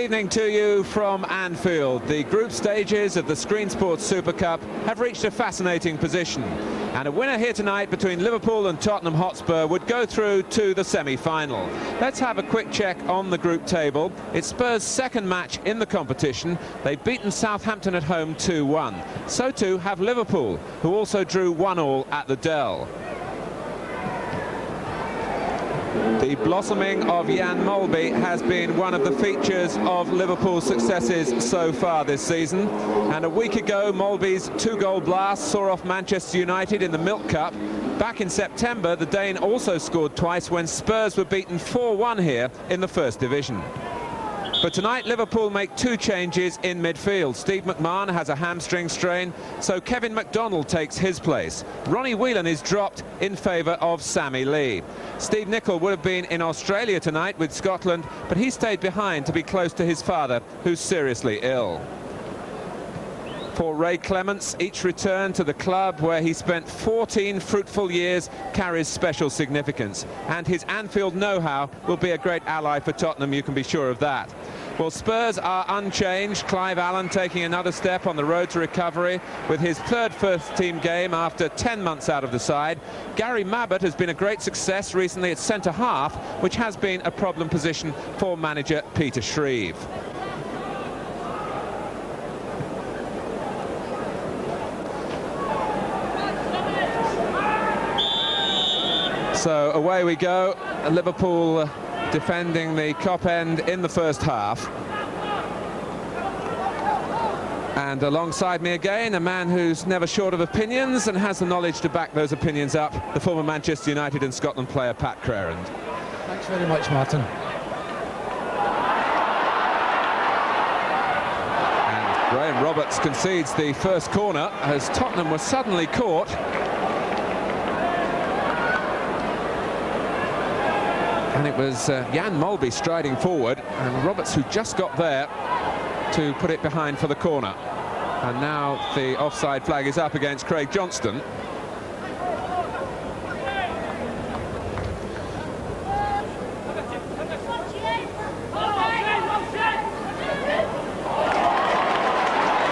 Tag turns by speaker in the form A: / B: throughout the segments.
A: evening to you from Anfield. The group stages of the Screen Sports Super Cup have reached a fascinating position, and a winner here tonight between Liverpool and Tottenham Hotspur would go through to the semi-final. Let's have a quick check on the group table. It's Spurs' second match in the competition. They've beaten Southampton at home 2-1. So too have Liverpool, who also drew 1-1 at the Dell. The blossoming of Jan Molby has been one of the features of Liverpool's successes so far this season. And a week ago, Molby's two-goal blast saw off Manchester United in the Milk Cup. Back in September, the Dane also scored twice when Spurs were beaten 4-1 here in the First Division. But tonight, Liverpool make two changes in midfield. Steve McMahon has a hamstring strain, so Kevin McDonald takes his place. Ronnie Whelan is dropped in favour of Sammy Lee. Steve Nicol would have been in Australia tonight with Scotland, but he stayed behind to be close to his father, who's seriously ill. For Ray Clements, each return to the club where he spent 14 fruitful years carries special significance, and his Anfield know-how will be a great ally for Tottenham, you can be sure of that. Well, Spurs are unchanged. Clive Allen taking another step on the road to recovery with his third first-team game after 10 months out of the side. Gary Mabbutt has been a great success recently at centre-half, which has been a problem position for manager Peter Shreve. So away we go. Liverpool defending the Kop end in the first half. And alongside me again, a man who's never short of opinions and has the knowledge to back those opinions up, the former Manchester United and Scotland player Pat Crerand.
B: Thanks very much, Martin.
A: And Graham Roberts concedes the first corner as Tottenham was suddenly caught. And it was Jan Molby striding forward, and Roberts, who just got there to put it behind for the corner. And now the offside flag is up against Craig Johnston.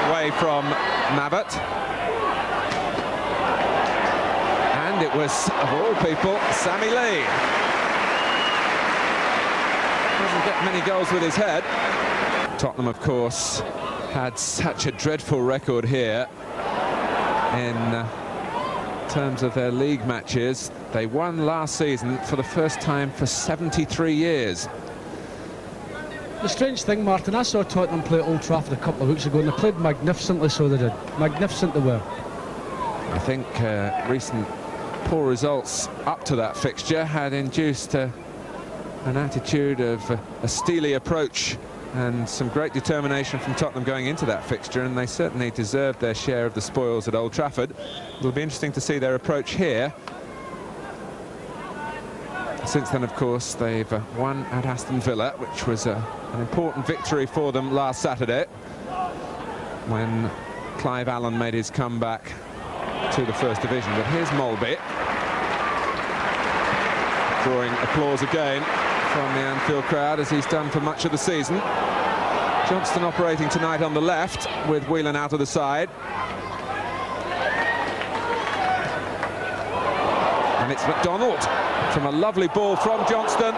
A: Away from Mabbutt. And it was, of all people, Sammy Lee. Doesn't get many goals with his head. Tottenham, of course, had such a dreadful record here in terms of their league matches. They won last season for the first time for 73 years.
B: The strange thing, Martin, I saw Tottenham play at Old Trafford a couple of weeks ago, and they played magnificently, so they did. Magnificent they were.
A: I think recent poor results up to that fixture had induced an attitude of a steely approach and some great determination from Tottenham going into that fixture, and they certainly deserved their share of the spoils at Old Trafford. It'll be interesting to see their approach here. Since then, of course, they've won at Aston Villa, which was an important victory for them last Saturday when Clive Allen made his comeback to the First Division. But here's Molby drawing applause again from the Anfield crowd, as he's done for much of the season. Johnston operating tonight on the left with Whelan out of the side. And it's McDonald from a lovely ball from Johnston.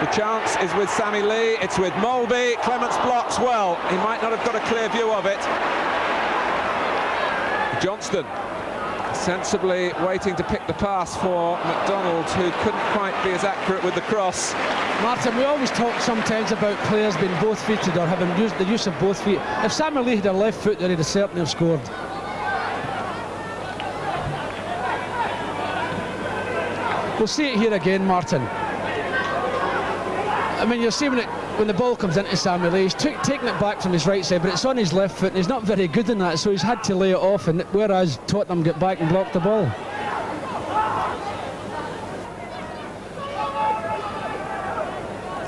A: The chance is with Sammy Lee, it's with Molby. Clements blocks well. He might not have got a clear view of it. Johnston sensibly waiting to pick the pass for McDonald, who couldn't quite be as accurate with the cross.
B: Martin, we always talk sometimes about players being both-footed or having the use of both feet. If Samuel Lee had a left foot there, he'd have certainly have scored. We'll see it here again, Martin. I mean, you're seeing it when the ball comes into Samuel Lee. He's taking it back from his right side, but it's on his left foot, and he's not very good in that, so he's had to lay it off, and whereas Tottenham get back and block the ball.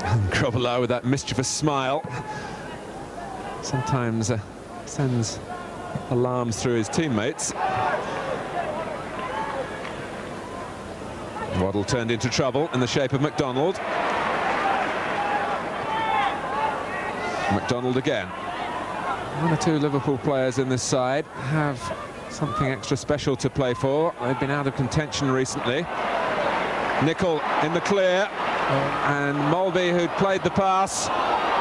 A: And Grobbelaar with that mischievous smile sometimes sends alarms through his teammates. Waddle turned into trouble in the shape of McDonald. McDonald again. One or two Liverpool players in this side have something extra special to play for. They've been out of contention recently. Nicol in the clear, and Molby, who'd played the pass,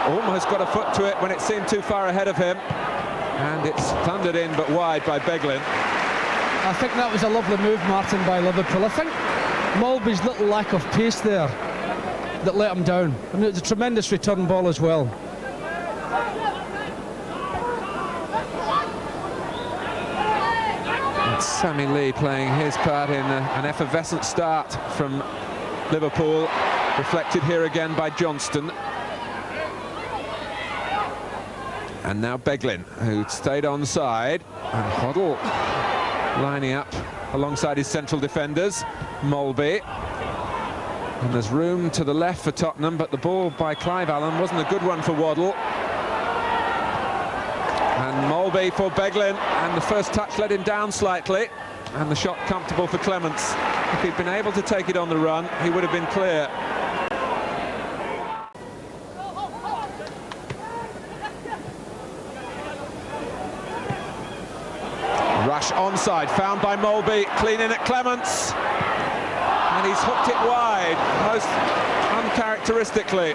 A: almost got a foot to it when it seemed too far ahead of him, and it's thundered in but wide by Beglin.
B: I think that was a lovely move, Martin, by Liverpool. I think Molby's little lack of pace there that let him down. I mean, it was a tremendous return ball as well.
A: And Sammy Lee playing his part in an effervescent start from Liverpool, reflected here again by Johnston. And now Beglin, who stayed onside, and Hoddle lining up alongside his central defenders, Molby. And there's room to the left for Tottenham, but the ball by Clive Allen wasn't a good one for Waddle. And Molby for Beglin, and the first touch let him down slightly, and the shot comfortable for Clements. If he'd been able to take it on the run, he would have been clear. Rush onside, found by Molby, clean in at Clements, and he's hooked it wide, most uncharacteristically.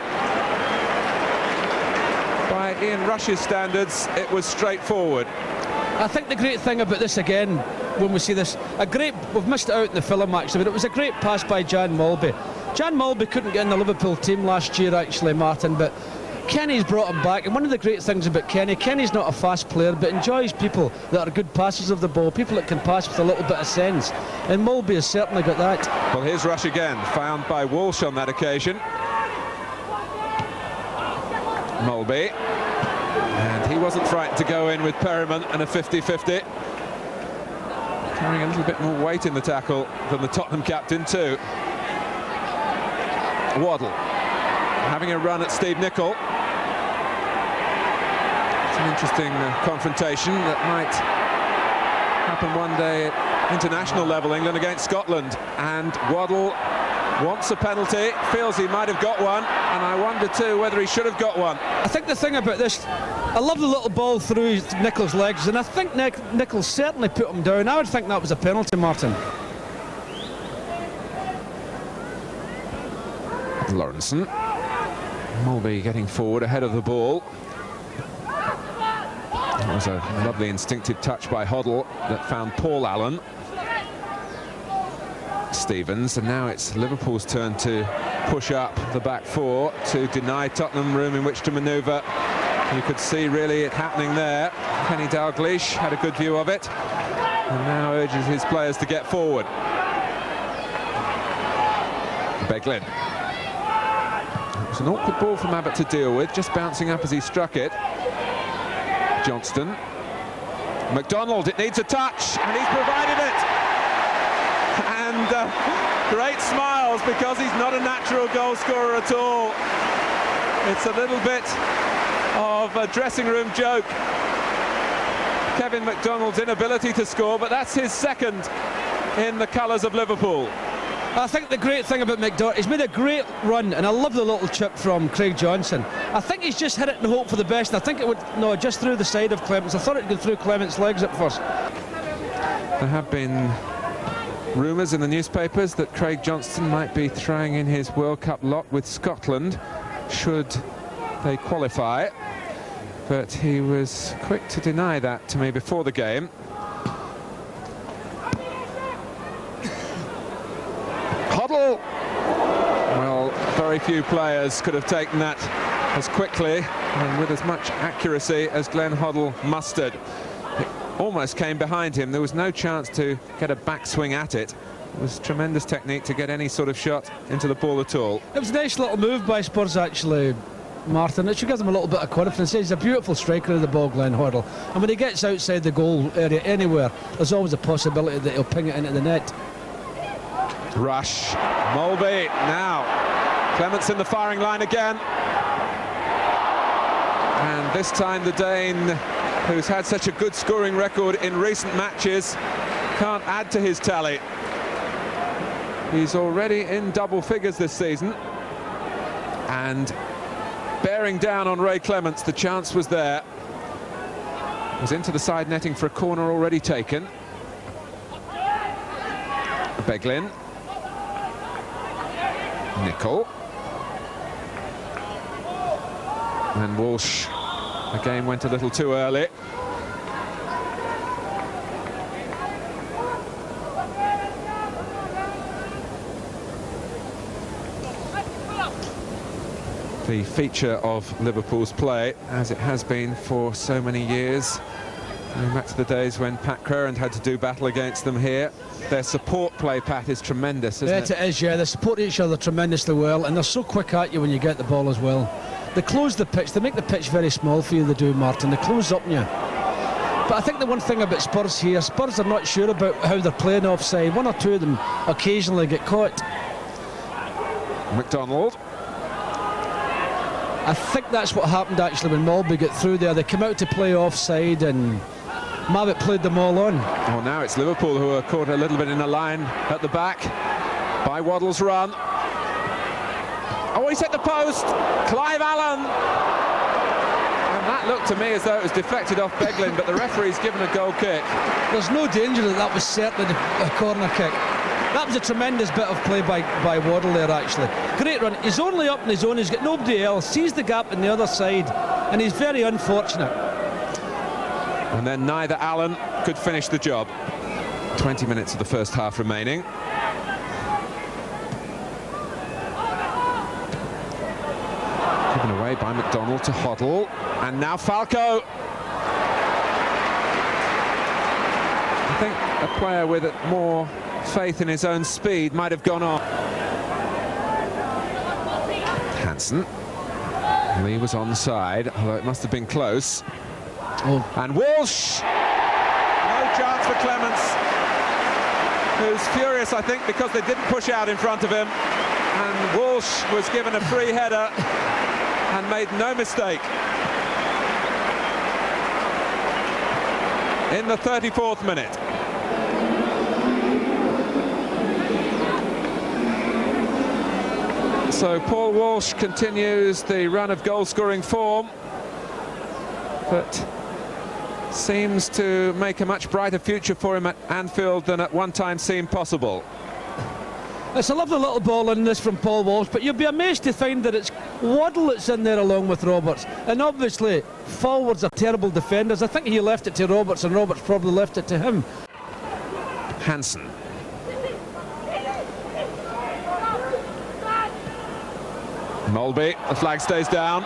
A: By Ian Rush's standards, it was straightforward.
B: I think the great thing about this again, when we see this, we've missed it out in the film actually, but it was a great pass by Jan Molby. Jan Molby couldn't get in the Liverpool team last year actually, Martin, but Kenny's brought him back, and one of the great things about Kenny's not a fast player, but enjoys people that are good passers of the ball, people that can pass with a little bit of sense, and Molby has certainly got that.
A: Well, here's Rush again, found by Walsh on that occasion. Molby, and he wasn't frightened to go in with Perryman and a 50-50. Carrying a little bit more weight in the tackle than the Tottenham captain too. Waddle having a run at Steve Nicol. It's an interesting confrontation that might happen one day at international level, England against Scotland. And Waddle wants a penalty, feels he might have got one, and I wonder too whether he should have got one.
B: I think the thing about this, I love the little ball through Nicol's legs, and I think Nicol certainly put him down. I would think that was a penalty, Martin.
A: Lawrenson. Molby getting forward ahead of the ball. That was a lovely instinctive touch by Hoddle that found Paul Allen. Stevens, and now it's Liverpool's turn to push up the back four to deny Tottenham room in which to manoeuvre. You could see really it happening there. Kenny Dalglish had a good view of it, and now urges his players to get forward. Beglin. It was an awkward ball from Abbott to deal with, just bouncing up as he struck it. Johnston. McDonald, it needs a touch, and he's provided it. And great smiles, because he's not a natural goal scorer at all. It's a little bit of a dressing room joke, Kevin McDonald's inability to score, but that's his second in the colours of Liverpool.
B: I think the great thing about McDonald, he's made a great run, and I love the little chip from Craig Johnson. I think he's just hit it and hope for the best, and I think it would, no, just through the side of Clements. I thought it would go through Clements' legs at first.
A: There have been rumours in the newspapers that Craig Johnston might be throwing in his World Cup lot with Scotland should they qualify, but he was quick to deny that to me before the game. Hoddle! Well, very few players could have taken that as quickly and with as much accuracy as Glenn Hoddle mustered. It almost came behind him. There was no chance to get a backswing at it. It was tremendous technique to get any sort of shot into the ball at all.
B: It was a nice little move by Spurs, actually, Martin. It should give them a little bit of confidence. He's a beautiful striker of the ball, Glenn Hoddle. And when he gets outside the goal area anywhere, there's always a possibility that he'll ping it into the net.
A: Rush. Molby now. Clements in the firing line again. And this time the Dane, who's had such a good scoring record in recent matches, can't add to his tally. He's already in double figures this season, and bearing down on Ray Clements. The chance was there. Was into the side netting for a corner already taken. Beglin. Nicol. And Walsh again went a little too early. The feature of Liverpool's play, as it has been for so many years, going back to the days when Pat Crerand had to do battle against them here. Their support play, Pat, is tremendous, isn't it?
B: It is, yeah. They support each other tremendously well, and they're so quick at you when you get the ball as well. They close the pitch, they make the pitch very small for you, they do, Martin. They close up on you. But I think the one thing about Spurs here, Spurs are not sure about how they're playing offside. One or two of them occasionally get caught.
A: McDonald.
B: I think that's what happened actually when Molby got through there. They came out to play offside and Mavitt played them all on.
A: Oh, now it's Liverpool who are caught a little bit in a line at the back by Waddle's run. Oh, he's hit the post. Clive Allen. And that looked to me as though it was deflected off Beglin, but the referee's given a goal kick.
B: There's no danger that that was certainly a corner kick. That was a tremendous bit of play by Waddle there, actually. Great run. He's only up on his own. He's got nobody else. Sees the gap on the other side, and he's very unfortunate.
A: And then neither Allen could finish the job. 20 minutes of the first half remaining. Given away by McDonald to Hoddle. And now Falco. I think a player with more faith in his own speed might have gone on. Hansen. Lee was onside, although it must have been close.
B: Oh.
A: And Walsh! No chance for Clements, who's furious, I think, because they didn't push out in front of him. And Walsh was given a free header and made no mistake. In the 34th minute. So Paul Walsh continues the run of goal-scoring form, but seems to make a much brighter future for him at Anfield than at one time seemed possible.
B: It's a lovely little ball in this from Paul Walsh, but you'll be amazed to find that it's Waddle that's in there along with Roberts. And obviously, forwards are terrible defenders. I think he left it to Roberts, and Roberts probably left it to him.
A: Hansen. Molby, the flag stays down.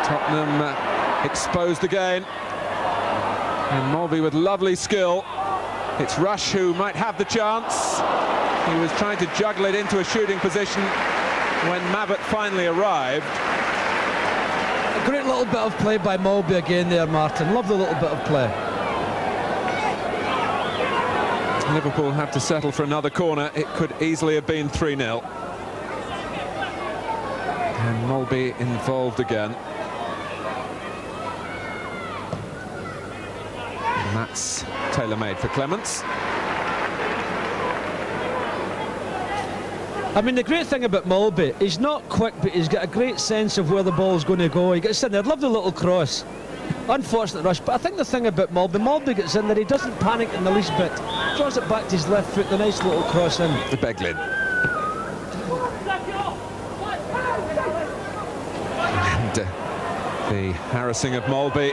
A: Tottenham exposed again. And Molby with lovely skill. It's Rush who might have the chance. He was trying to juggle it into a shooting position when Mavitt finally arrived.
B: A great little bit of play by Molby again there, Martin. Lovely little bit of play.
A: Liverpool have to settle for another corner. It could easily have been 3-0. And Molby involved again. And that's tailor-made for Clements.
B: I mean, the great thing about Molby, he's not quick, but he's got a great sense of where the ball's going to go. He gets in there, lovely little cross. Unfortunate rush, but I think the thing about Molby gets in there, he doesn't panic in the least bit. Throws it back to his left foot, the nice little cross in.
A: The Beglin. And the harassing of Molby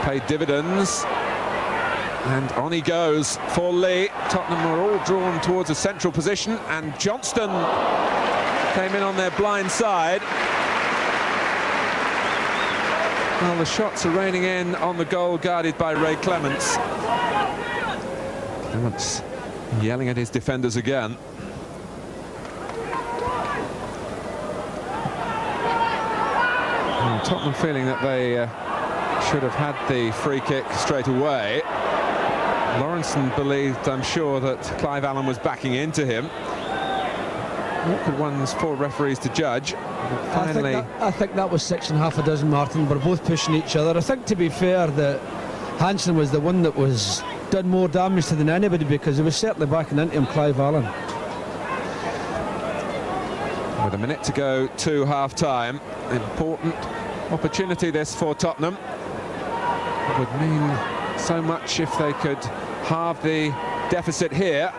A: paid dividends. And on he goes for Lee. Tottenham were all drawn towards a central position, and Johnston came in on their blind side. Well, the shots are raining in on the goal guarded by Ray Clements. Clements yelling at his defenders again. And Tottenham feeling that they should have had the free kick straight away. Lawrenson believed, I'm sure, that Clive Allen was backing into him. Awkward ones for referees to judge. Finally,
B: I think that was 6 1/2 Martin. We're both pushing each other. I think, to be fair, that Hansen was the one that was done more damage to than anybody, because he was certainly backing into him, Clive Allen.
A: With a minute to go to half-time. Important opportunity this for Tottenham. It would mean so much if they could halve the deficit here.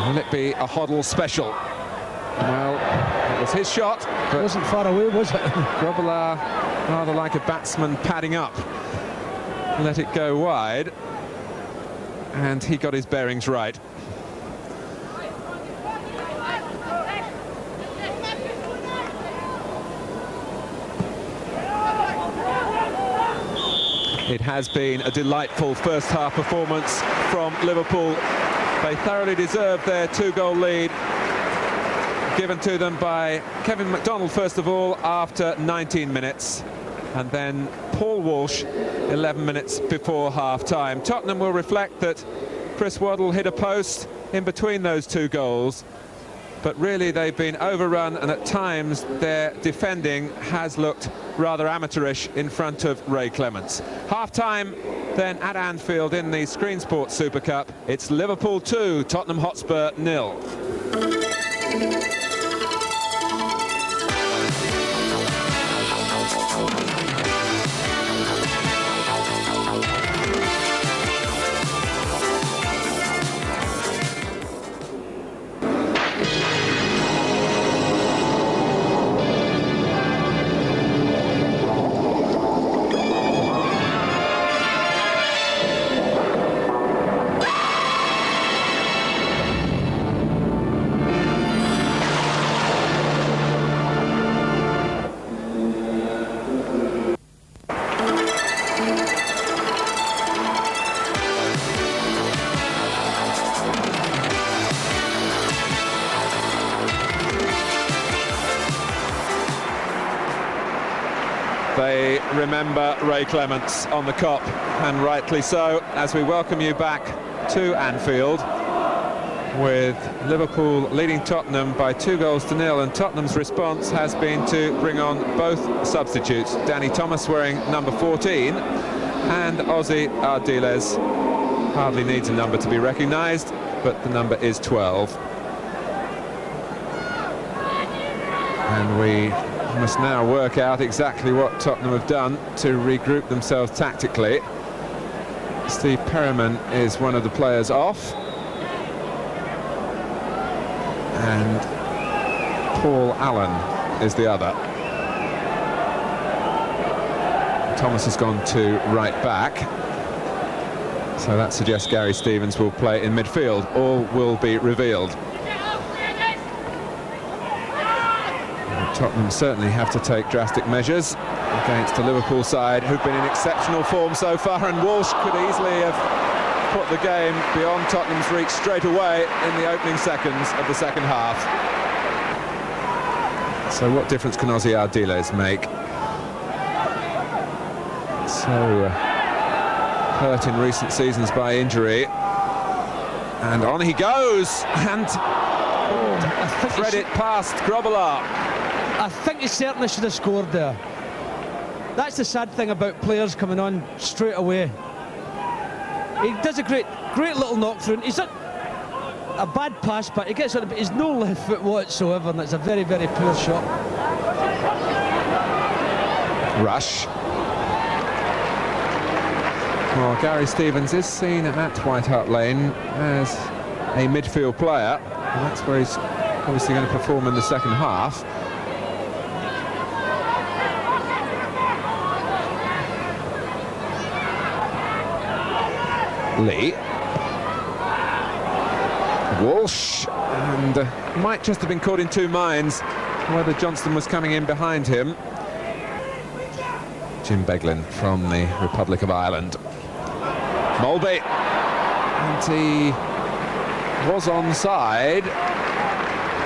A: Will it be a Hoddle special? Well, it was his shot, but
B: it wasn't far away, was it?
A: Grobbelaar, rather like a batsman padding up, let it go wide, and he got his bearings right. It has been a delightful first-half performance from Liverpool. They thoroughly deserved their two-goal lead, given to them by Kevin McDonald, first of all, after 19 minutes, and then Paul Walsh, 11 minutes before half-time. Tottenham will reflect that Chris Waddle hit a post in between those two goals, but really they've been overrun, and at times their defending has looked rather amateurish in front of Ray Clements. Half-time then at Anfield in the Screen Sports Super Cup. It's Liverpool 2, Tottenham Hotspur 0. They remember Ray Clements on the Kop, and rightly so, as we welcome you back to Anfield with Liverpool leading Tottenham by 2-0, and Tottenham's response has been to bring on both substitutes. Danny Thomas wearing number 14, and Ozzy Ardiles hardly needs a number to be recognised, but the number is 12. And we must now work out exactly what Tottenham have done to regroup themselves tactically. Steve Perryman is one of the players off, and Paul Allen is the other. Thomas has gone to right back, so that suggests Gary Stevens will play in midfield. All will be revealed. Tottenham certainly have to take drastic measures against the Liverpool side, who've been in exceptional form so far, and Walsh could easily have put the game beyond Tottenham's reach straight away in the opening seconds of the second half. So what difference can Ozzy Ardiles make? So hurt in recent seasons by injury, and on he goes, and thread it past Grobbelaar.
B: I think he certainly should have scored there. That's the sad thing about players coming on straight away. He does a great little knock through. He's not a bad pass, but he gets on it, but he's no left foot whatsoever, and it's a very, very poor shot.
A: Rush. Well, Gary Stevens is seen at White Hart Lane as a midfield player, and that's where he's obviously going to perform in the second half. Lee. Walsh, and might just have been caught in two minds whether Johnston was coming in behind him. Jim Beglin from the Republic of Ireland. Molby, and he was onside,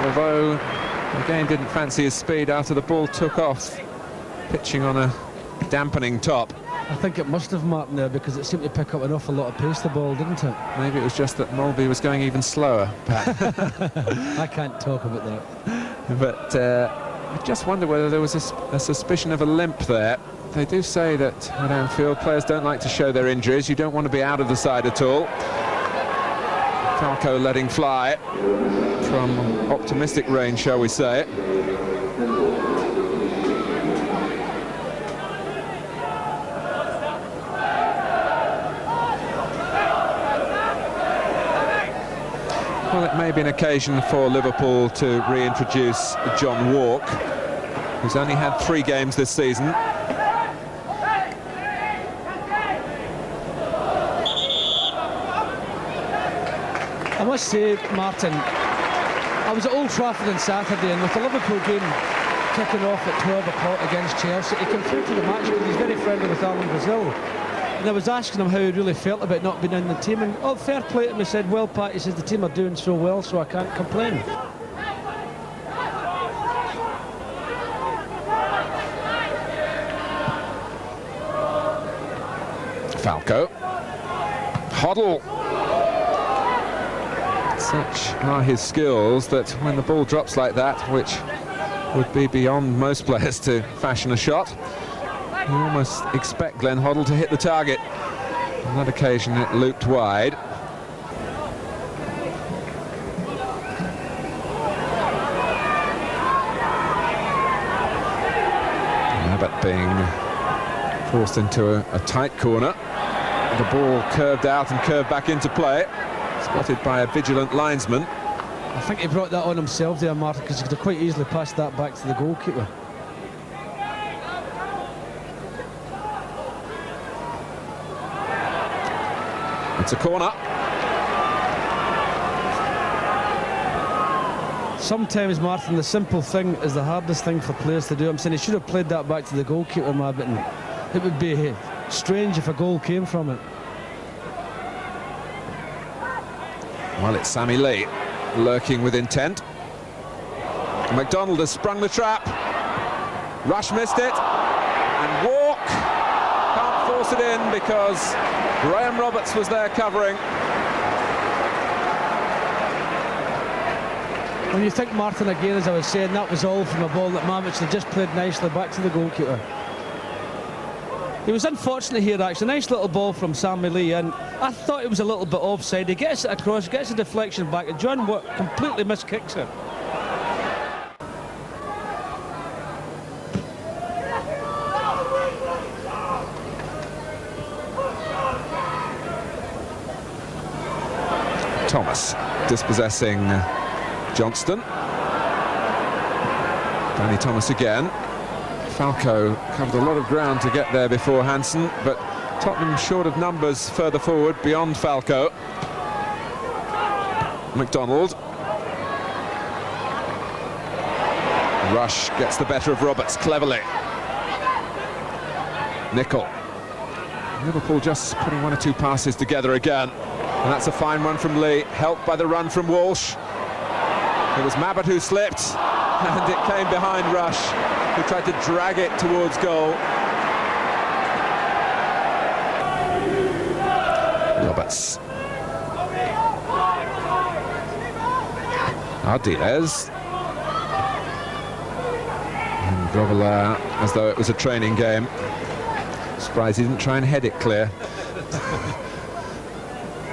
A: although again didn't fancy his speed after the ball took off, pitching on a dampening top.
B: I think it must have, Martin, there, because it seemed to pick up an awful lot of pace, the ball, didn't it?
A: Maybe it was just that Molby was going even slower, Pat.
B: I can't talk about that.
A: But I just wonder whether there was a suspicion of a limp there. They do say that at Anfield, players don't like to show their injuries. You don't want to be out of the side at all. Falco letting fly from optimistic range, shall we say. Well, it may be an occasion for Liverpool to reintroduce John Walk, who's only had 3 games this season.
B: I must say, Martin, I was at Old Trafford on Saturday, and with the Liverpool game kicking off at 12 o'clock against Chelsea, he came through to the match because he's very friendly with Alan Brazil. And I was asking him how he really felt about not being in the team, and oh, fair play to him, he said, well, Pat, he says, the team are doing so well, so I can't complain.
A: Falco. Hoddle. Such are his skills that when the ball drops like that, which would be beyond most players to fashion a shot, you almost expect Glenn Hoddle to hit the target. On that occasion it looped wide. Abbott being forced into a tight corner. The ball curved out and curved back into play. Spotted by a vigilant linesman.
B: I think he brought that on himself there, Martin, because he could have quite easily passed that back to the goalkeeper.
A: It's a corner.
B: Sometimes, Martin, the simple thing is the hardest thing for players to do. I'm saying he should have played that back to the goalkeeper, Abbott, and it would be strange if a goal came from it.
A: Well, it's Sammy Lee lurking with intent. McDonald has sprung the trap. Rush missed it, and Walk can't force it in because Graham Roberts was there covering.
B: When you think, Martin, again, as I was saying, that was all from a ball that Mamic had just played nicely back to the goalkeeper. He was unfortunate here, actually. Nice little ball from Sammy Lee, and I thought it was a little bit offside. He gets it across, gets a deflection back, and John Watt completely miskicks it.
A: Thomas dispossessing Johnston. Danny Thomas again. Falco covered a lot of ground to get there before Hansen, but Tottenham short of numbers further forward beyond Falco. McDonald. Rush gets the better of Roberts cleverly. Nicol. Liverpool just putting 1 or 2 passes together again. And that's a fine one from Lee, helped by the run from Walsh. It was Mabbutt who slipped, and it came behind Rush, who tried to drag it towards goal. Roberts. Ardiles. And Grovelar, as though it was a training game. Surprised he didn't try and head it clear.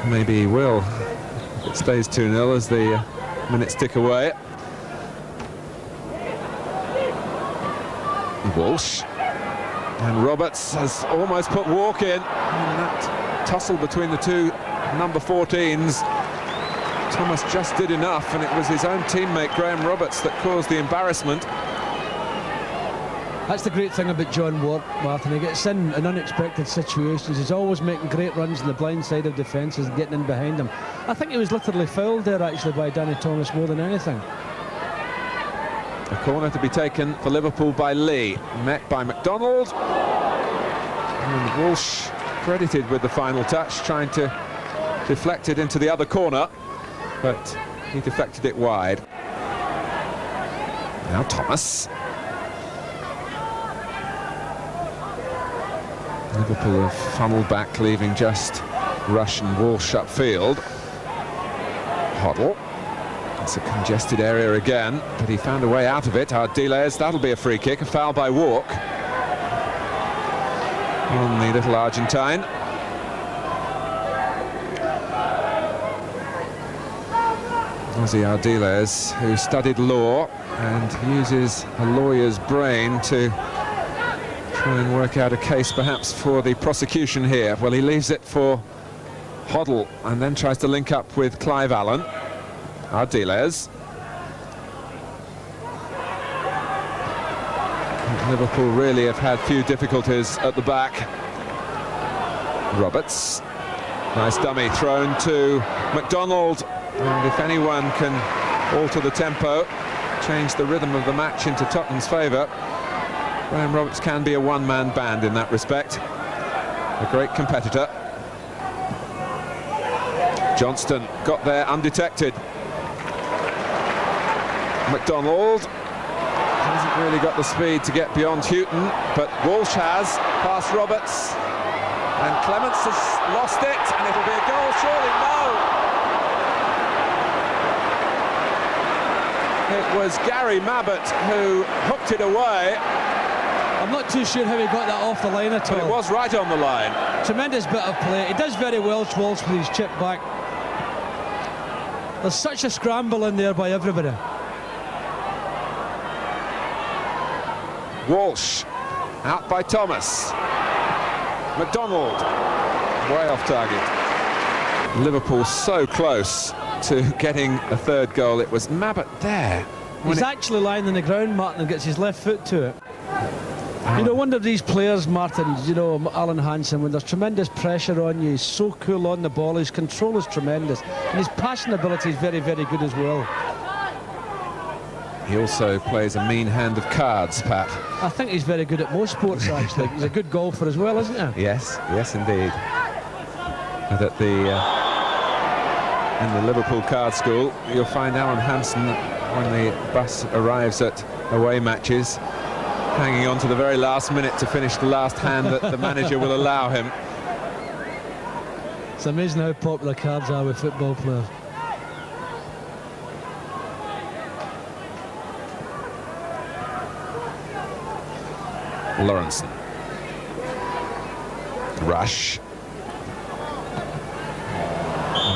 A: Maybe he will if it stays 2-0 as the minutes tick away. Walsh, and Roberts has almost put Walk in, and that tussle between the two number 14s. Thomas just did enough, and it was his own teammate Graham Roberts that caused the embarrassment.
B: That's the great thing about John Ward, Martin. He gets in unexpected situations. He's always making great runs on the blind side of defences and getting in behind them. I think he was literally fouled there, actually, by Danny Thomas more than anything.
A: A corner to be taken for Liverpool by Lee, met by McDonald. And Walsh credited with the final touch, trying to deflect it into the other corner, but he deflected it wide. Now Thomas. Liverpool have funneled back, leaving just Rush and Walsh upfield. Hoddle. It's a congested area again, but he found a way out of it. Ardiles, that'll be a free kick, a foul by Walk on the little Argentine. Ozzy Ardiles, who studied law and uses a lawyer's brain to try and work out a case perhaps for the prosecution here. Well, he leaves it for Hoddle and then tries to link up with Clive Allen. Ardiles. Liverpool really have had few difficulties at the back. Roberts. Nice dummy thrown to McDonald. And if anyone can alter the tempo, change the rhythm of the match into Tottenham's favour, Graham Roberts can be a one-man band in that respect. A great competitor. Johnston got there undetected. McDonald hasn't really got the speed to get beyond Houghton, but Walsh has, past Roberts. And Clements has lost it, and it'll be a goal, surely. No! It was Gary Mabbott who hooked it away.
B: I'm not too sure how he got that off the line at all.
A: But it was right on the line.
B: Tremendous bit of play. He does very well, Walsh, with his chip back. There's such a scramble in there by everybody.
A: Walsh, out by Thomas. McDonald, way off target. Liverpool so close to getting a third goal. It was Mabbott there.
B: He's actually lying on the ground, Martin, and gets his left foot to it. You know, one of these players, Martin, you know, Alan Hansen, when there's tremendous pressure on you, he's so cool on the ball, his control is tremendous, and his passing ability is very, very good as well.
A: He also plays a mean hand of cards, Pat.
B: I think he's very good at most sports, actually. He's a good golfer as well, isn't he?
A: Yes, yes indeed. And at the in the Liverpool card school, you'll find Alan Hansen, when the bus arrives at away matches, hanging on to the very last minute to finish the last hand that the manager will allow him.
B: It's amazing how popular cards are with football players.
A: Lawrenson. Rush.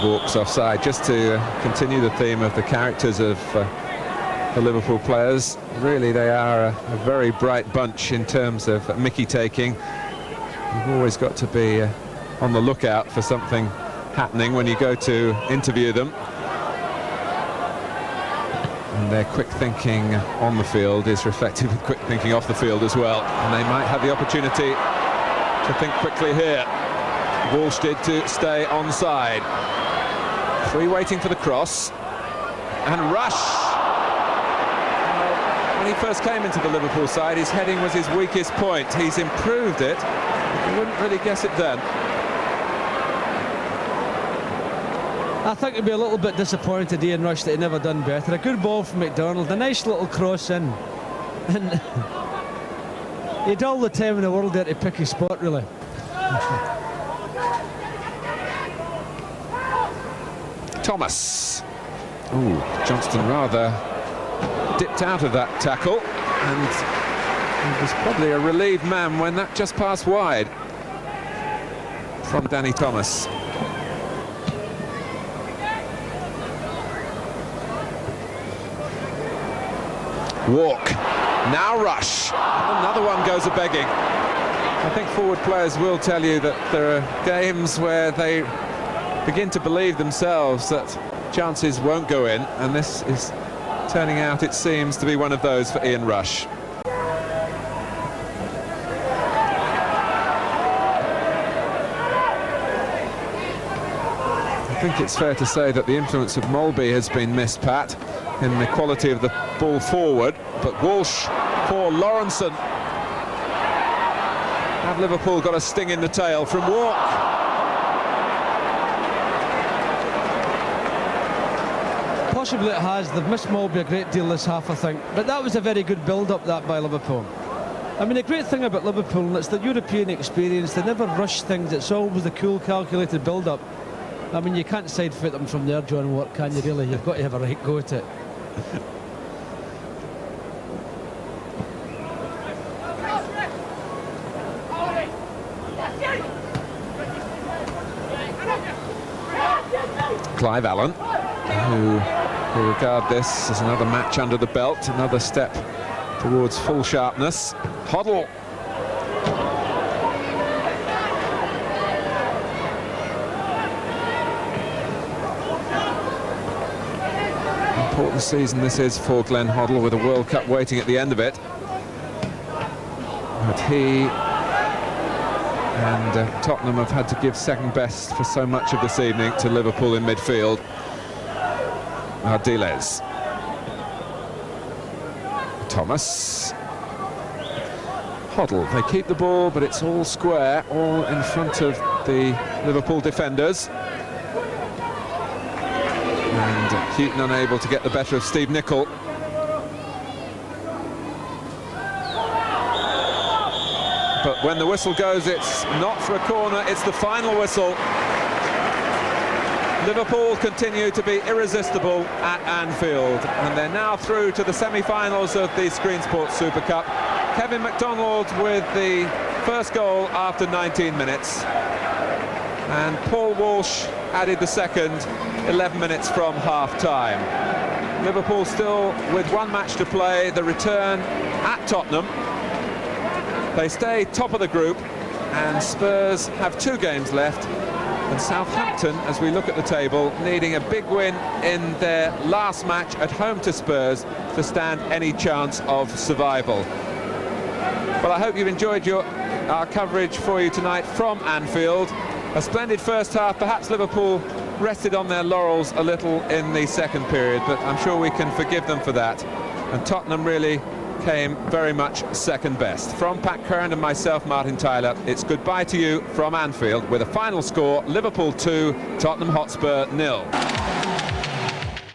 A: Walks offside, just to continue the theme of the characters of the Liverpool players. Really, they are a very bright bunch in terms of Mickey taking. You've always got to be on the lookout for something happening when you go to interview them. And their quick thinking on the field is reflected with quick thinking off the field as well. And they might have the opportunity to think quickly here. Walsh did to stay onside. Three waiting for the cross. And Rush. When he first came into the Liverpool side, his heading was his weakest point. He's improved it. You wouldn't really guess it then.
B: I think he'd be a little bit disappointed, Ian Rush, that he never done better. A good ball from McDonald, a nice little cross in. And he had all the time in the world there to pick his spot, really.
A: Thomas. Ooh, Johnston rather dipped out of that tackle, and he was probably a relieved man when that just passed wide from Danny Thomas. Walk, now Rush, and another one goes a-begging. I think forward players will tell you that there are games where they begin to believe themselves that chances won't go in, and this is turning out, it seems, to be one of those for Ian Rush. I think it's fair to say that the influence of Molby has been missed, Pat, in the quality of the ball forward, but Walsh for Lawrenson. Have Liverpool got a sting in the tail from Walk?
B: Possibly it has. They've missed Molby a great deal this half, I think, but that was a very good build-up, that, by Liverpool. I mean, the great thing about Liverpool, and it's the European experience, they never rush things. It's always the cool, calculated build-up. I mean, you can't side-foot them from there, John Watt, can you really? You've got to have a right go at it.
A: Clive Allen, who will regard this as another match under the belt, another step towards full sharpness. Hoddle. Important season this is for Glenn Hoddle, with a World Cup waiting at the end of it. But he and Tottenham have had to give second best for so much of this evening to Liverpool in midfield. Ardiles. Thomas. Hoddle. They keep the ball, but it's all square, all in front of the Liverpool defenders. And Houghton unable to get the better of Steve Nicol. But when the whistle goes, it's not for a corner, it's the final whistle. Liverpool continue to be irresistible at Anfield, and they're now through to the semi-finals of the Screen Sports Super Cup. Kevin MacDonald with the first goal after 19 minutes, and Paul Walsh added the second 11 minutes from half-time. Liverpool still with one match to play, the return at Tottenham. They stay top of the group, and Spurs have 2 games left, and Southampton, as we look at the table, needing a big win in their last match at home to Spurs to stand any chance of survival. Well, I hope you've enjoyed our coverage for you tonight from Anfield. A splendid first half. Perhaps Liverpool rested on their laurels a little in the second period, but I'm sure we can forgive them for that. And Tottenham really came very much second best. From Pat Curran and myself, Martin Tyler, it's goodbye to you from Anfield with a final score: Liverpool 2, Tottenham Hotspur 0.